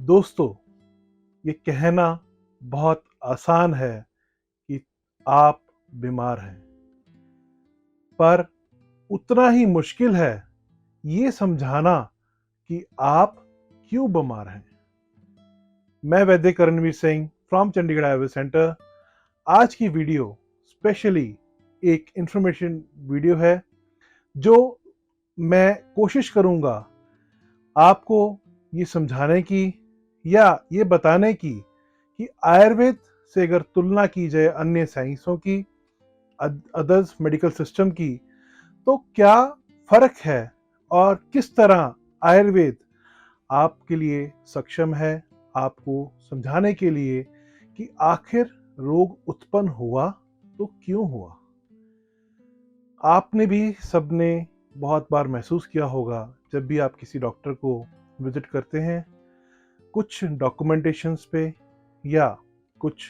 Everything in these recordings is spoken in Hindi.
दोस्तों, ये कहना बहुत आसान है कि आप बीमार हैं, पर उतना ही मुश्किल है ये समझाना कि आप क्यों बीमार हैं। मैं वैद्य करणवीर सिंह फ्रॉम चंडीगढ़ आयुर्वेद सेंटर। आज की वीडियो स्पेशली एक इंफॉर्मेशन वीडियो है जो मैं कोशिश करूंगा आपको ये समझाने की या ये बताने की कि आयुर्वेद से अगर तुलना की जाए अन्य साइंसों की, अदर्स मेडिकल सिस्टम की, तो क्या फर्क है और किस तरह आयुर्वेद आपके लिए सक्षम है आपको समझाने के लिए कि आखिर रोग उत्पन्न हुआ तो क्यों हुआ। आपने भी सबने बहुत बार महसूस किया होगा जब भी आप किसी डॉक्टर को विजिट करते हैं, कुछ डॉक्यूमेंटेशंस पे या कुछ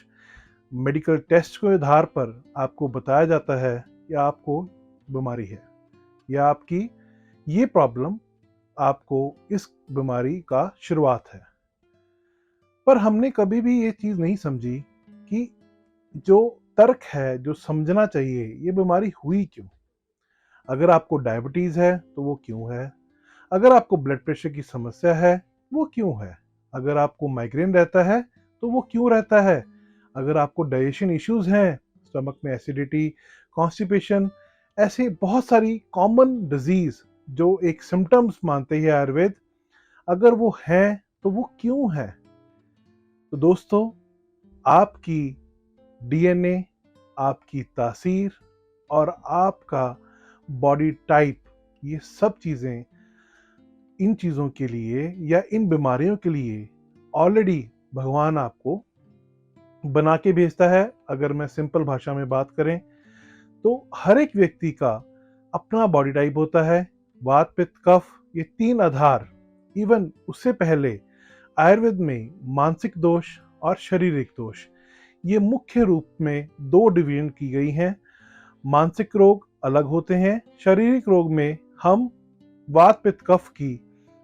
मेडिकल टेस्ट के आधार पर आपको बताया जाता है कि आपको बीमारी है या आपकी ये प्रॉब्लम आपको इस बीमारी का शुरुआत है। पर हमने कभी भी ये चीज़ नहीं समझी कि जो तर्क है, जो समझना चाहिए, ये बीमारी हुई क्यों। अगर आपको डायबिटीज़ है तो वो क्यों है, अगर आपको ब्लड प्रेशर की समस्या है वो क्यों है, अगर आपको माइग्रेन रहता है तो वो क्यों रहता है, अगर आपको डाइजेशन इश्यूज हैं, स्टमक में एसिडिटी, कॉन्स्टिपेशन, ऐसे बहुत सारी कॉमन डिजीज जो एक सिम्टम्स मानते हैं आयुर्वेद, अगर वो हैं तो वो क्यों है। तो दोस्तों, आपकी डीएनए, आपकी तासीर और आपका बॉडी टाइप, ये सब चीज़ें इन चीज़ों के लिए या इन बीमारियों के लिए ऑलरेडी भगवान आपको बना के भेजता है। अगर मैं सिंपल भाषा में बात करें तो हर एक व्यक्ति का अपना बॉडी टाइप होता है। वात, पित्त, कफ, ये तीन आधार, इवन उससे पहले आयुर्वेद में मानसिक दोष और शारीरिक दोष, ये मुख्य रूप में दो डिवीजन की गई हैं। मानसिक रोग अलग होते हैं, शारीरिक रोग में हम वात, पित्त, कफ की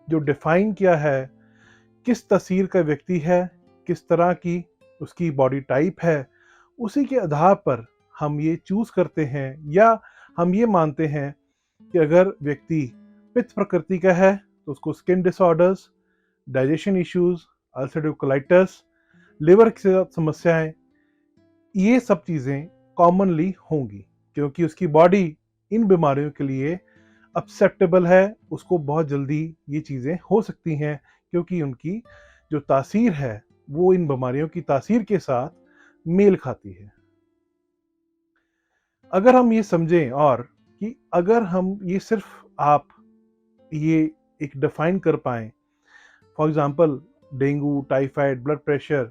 जो डिफाइन किया है, किस तस्वीर का व्यक्ति है, किस तरह की उसकी बॉडी टाइप है, उसी के आधार पर हम ये चूज करते हैं या हम ये मानते हैं कि अगर व्यक्ति पित्त प्रकृति का है तो उसको skin disorders, digestion issues, ulcerative colitis, liver के साथ समस्याएं, ये सब चीज़ें कॉमनली होंगी क्योंकि उसकी बॉडी इन बीमारियों के लिए एक्सेप्टेबल है। उसको बहुत जल्दी ये चीज़ें हो सकती हैं क्योंकि उनकी जो तासीर है वो इन बीमारियों की तासीर के साथ मेल खाती है। अगर हम ये समझें और कि अगर हम ये सिर्फ आप ये एक डिफाइन कर पाएँ, for example dengue, typhoid, blood pressure,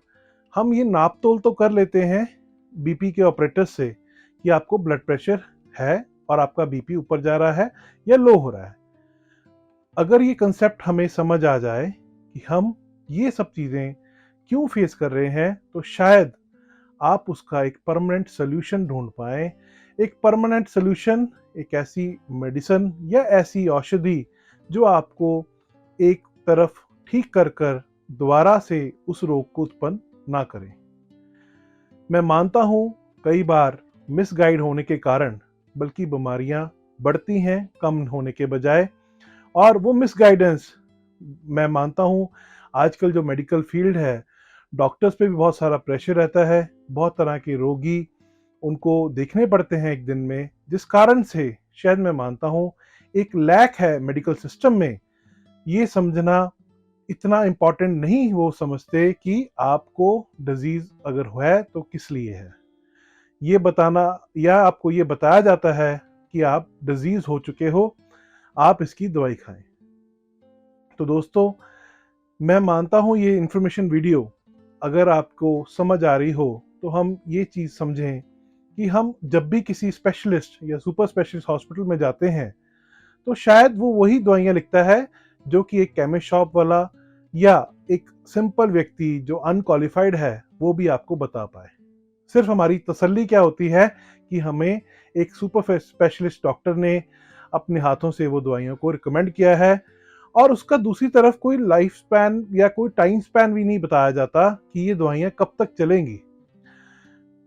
हम ये नाप तोल तो कर लेते हैं बीपी के ऑपरेटर्स से कि आपको ब्लड प्रेशर है और आपका बीपी ऊपर जा रहा है या लो हो रहा है। अगर ये कंसेप्ट हमें समझ आ जाए कि हम ये सब चीज़ें क्यों फेस कर रहे हैं, तो शायद आप उसका एक परमानेंट सोल्यूशन ढूंढ पाए। एक परमानेंट सोल्यूशन, एक ऐसी मेडिसिन या ऐसी औषधि जो आपको एक तरफ ठीक कर कर दोबारा से उस रोग को उत्पन्न ना करे। मैं मानता हूँ कई बार मिसगाइड होने के कारण बल्कि बीमारियां बढ़ती हैं कम होने के बजाय, और वो मिसगाइडेंस मैं मानता हूँ आजकल जो मेडिकल फील्ड है, डॉक्टर्स पे भी बहुत सारा प्रेशर रहता है, बहुत तरह के रोगी उनको देखने पड़ते हैं एक दिन में, जिस कारण से शायद मैं मानता हूँ एक लैक है मेडिकल सिस्टम में। ये समझना इतना इम्पोर्टेंट नहीं वो समझते कि आपको डिजीज अगर है तो किस लिए है। ये बताना या आपको ये बताया जाता है कि आप डिजीज हो चुके हो, आप इसकी दवाई खाएं। तो दोस्तों, मैं मानता हूँ ये इंफॉर्मेशन वीडियो अगर आपको समझ आ रही हो तो हम ये चीज़ समझें कि हम जब भी किसी स्पेशलिस्ट या सुपर स्पेशलिस्ट हॉस्पिटल में जाते हैं तो शायद वो वही दवाइयाँ लिखता है जो कि एक केमिस्ट शॉप वाला या एक सिंपल व्यक्ति जो अनक्वालिफाइड है वो भी आपको बता पाए। सिर्फ हमारी तसल्ली क्या होती है कि हमें एक सुपर स्पेशलिस्ट डॉक्टर ने अपने हाथों से वो दवाइयों को रिकमेंड किया है और उसका दूसरी तरफ कोई लाइफ स्पैन या कोई टाइम स्पैन भी नहीं बताया जाता कि ये दवाइयाँ कब तक चलेंगी।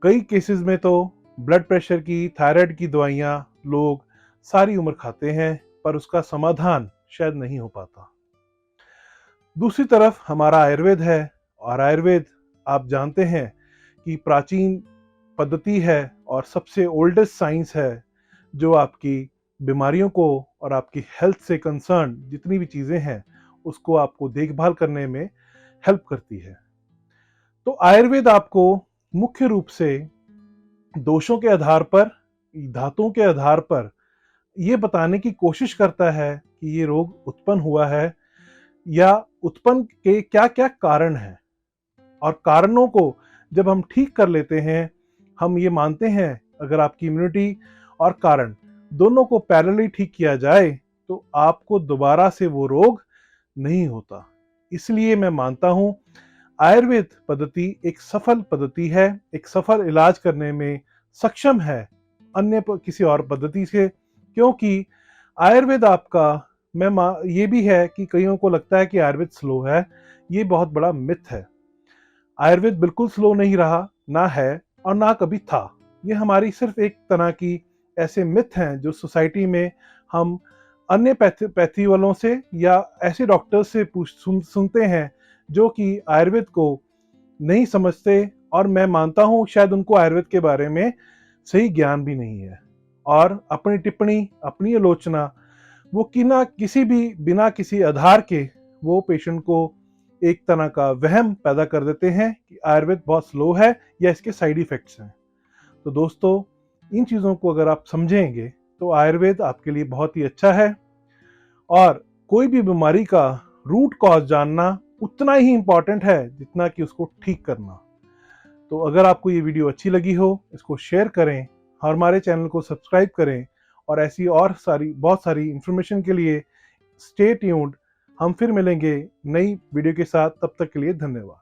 कई केसेस में तो ब्लड प्रेशर की, थायराइड की दवाइयाँ लोग सारी उम्र खाते हैं, पर उसका समाधान शायद नहीं हो पाता। दूसरी तरफ हमारा आयुर्वेद है, और आयुर्वेद आप जानते हैं कि प्राचीन पद्धति है और सबसे ओल्डेस्ट साइंस है, जो आपकी बीमारियों को और आपकी हेल्थ से कंसर्न जितनी भी चीज़ें हैं उसको आपको देखभाल करने में हेल्प करती है। तो आयुर्वेद आपको मुख्य रूप से दोषों के आधार पर, धातुओं के आधार पर ये बताने की कोशिश करता है कि ये रोग उत्पन्न हुआ है या उत्पन्न के क्या क्या कारण हैं, और कारणों को जब हम ठीक कर लेते हैं, हम ये मानते हैं अगर आपकी इम्यूनिटी और कारण दोनों को पैरेलली ठीक किया जाए तो आपको दोबारा से वो रोग नहीं होता। इसलिए मैं मानता हूं आयुर्वेद पद्धति एक सफल पद्धति है, एक सफल इलाज करने में सक्षम है अन्य किसी और पद्धति से, क्योंकि आयुर्वेद आपका ये भी है कि कईयों को लगता है कि आयुर्वेद स्लो है। ये बहुत बड़ा मिथ है। आयुर्वेद बिल्कुल स्लो नहीं रहा, ना है और ना कभी था। ये हमारी सिर्फ एक तरह की ऐसे मिथ हैं जो सोसाइटी में हम अन्य पैथी वालों से या ऐसे डॉक्टर्स से सुनते हैं जो कि आयुर्वेद को नहीं समझते, और मैं मानता हूँ शायद उनको आयुर्वेद के बारे में सही ज्ञान भी नहीं है, और अपनी टिप्पणी, अपनी आलोचना वो किसी भी बिना किसी आधार के वो पेशेंट को एक तरह का वहम पैदा कर देते हैं कि आयुर्वेद बहुत स्लो है या इसके साइड इफेक्ट्स हैं। तो दोस्तों, इन चीज़ों को अगर आप समझेंगे तो आयुर्वेद आपके लिए बहुत ही अच्छा है, और कोई भी बीमारी का रूट कॉज जानना उतना ही इंपॉर्टेंट है जितना कि उसको ठीक करना। तो अगर आपको ये वीडियो अच्छी लगी हो, इसको शेयर करें, हमारे चैनल को सब्सक्राइब करें, और ऐसी और बहुत सारी इंफॉर्मेशन के लिए स्टे ट्यून्ड। हम फिर मिलेंगे नई वीडियो के साथ, तब तक के लिए धन्यवाद।